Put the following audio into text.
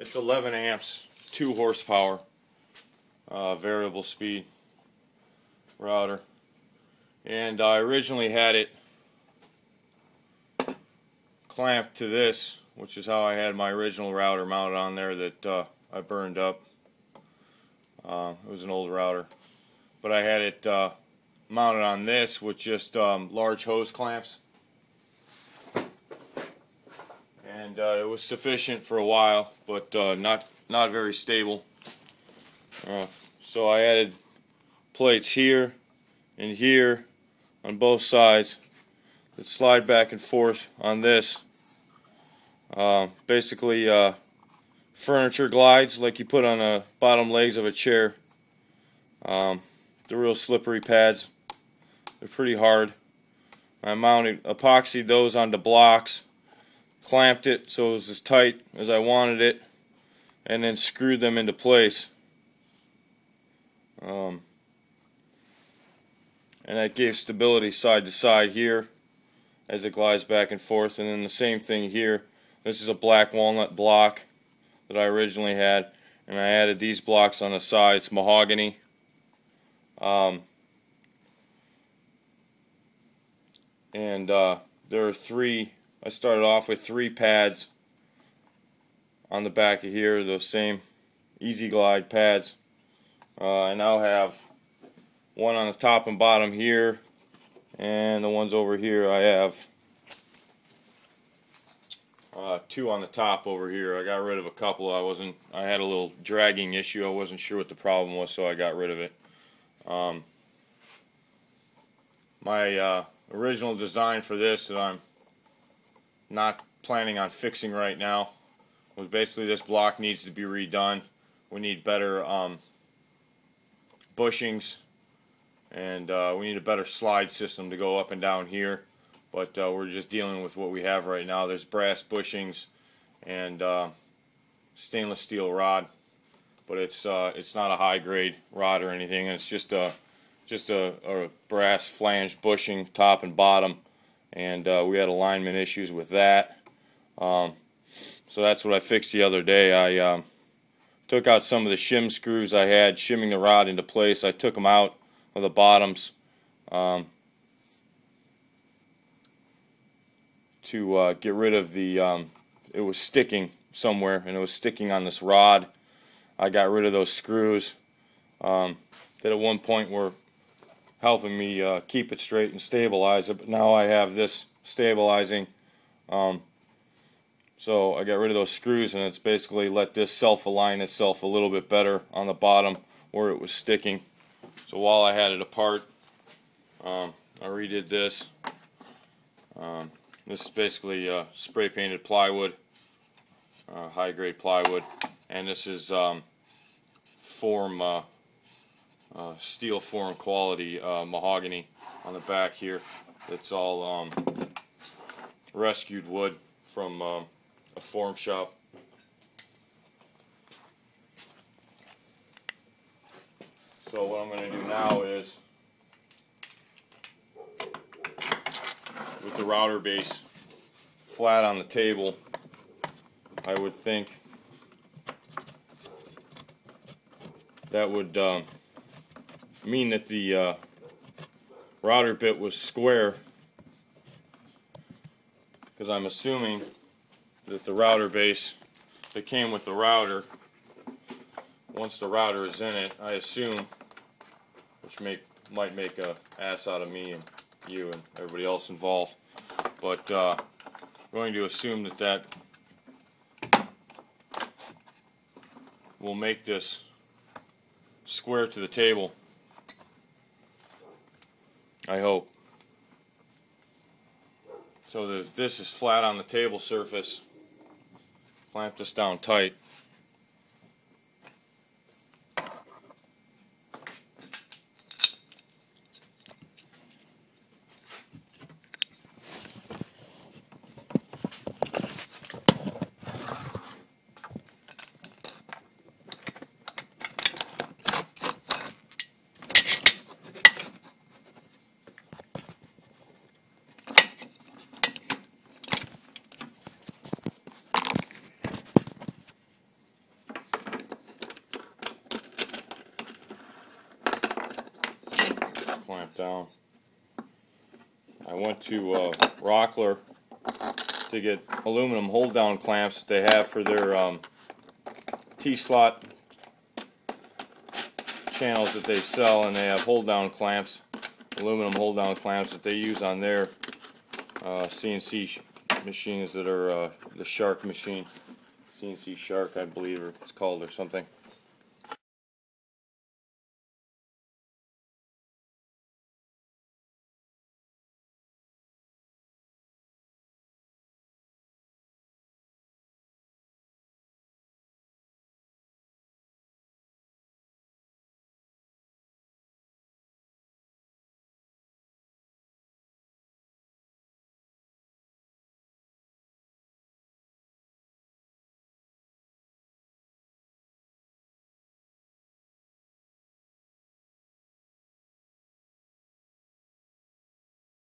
It's 11 amps, 2 horsepower, variable speed router. And I originally had it clamped to this, which is how I had my original router mounted on there that I burned up. It was an old router. But I had it mounted on this with just large hose clamps. And it was sufficient for a while, but not very stable. So I added plates here and here on both sides that slide back and forth on this. Basically furniture glides like you put on the bottom legs of a chair. They're real slippery pads. They're pretty hard. I epoxied those onto blocks, clamped it so it was as tight as I wanted it, and then screwed them into place. And that gave stability side to side here as it glides back and forth. And then the same thing here. This is a black walnut block that I originally had, and I added these blocks on the sides, mahogany. There are 3. I started off with 3 pads on the back of here, those same Easy Glide pads. I now have one on the top and bottom here, and the ones over here I have 2 on the top over here. I got rid of a couple. I had a little dragging issue. I wasn't sure what the problem was, so I got rid of it. My original design for this that I'm not planning on fixing right now was basically this block needs to be redone. We need better bushings, and we need a better slide system to go up and down here. But we're just dealing with what we have right now. There's brass bushings and stainless steel rod, but it's not a high grade rod or anything. It's just a brass flange bushing top and bottom, and we had alignment issues with that. So that's what I fixed the other day. I took out some of the shim screws I had shimming the rod into place. I took them out of the bottoms to get rid of the it was sticking somewhere, and it was sticking on this rod. I got rid of those screws that at one point were helping me keep it straight and stabilize it, but now I have this stabilizing. So I got rid of those screws, and it's basically let this self-align itself a little bit better on the bottom where it was sticking. So while I had it apart, I redid this. This is basically spray painted plywood, high grade plywood, and this is steel form quality mahogany on the back here. It's all rescued wood from a form shop. So what I'm going to do now is, with the router base flat on the table, I would think that would mean that the router bit was square, because I'm assuming that the router base that came with the router, once the router is in it, I assume, which might make a ass out of me and you and everybody else involved, but I'm going to assume that will make this square to the table. I hope. So this is flat on the table surface. Clamp this down tight. clamp down. I went to Rockler to get aluminum hold-down clamps that they have for their T-slot channels that they sell, and they have hold-down clamps, aluminum hold-down clamps that they use on their CNC machines that are the Shark machine, CNC Shark, I believe, or it's called, or something.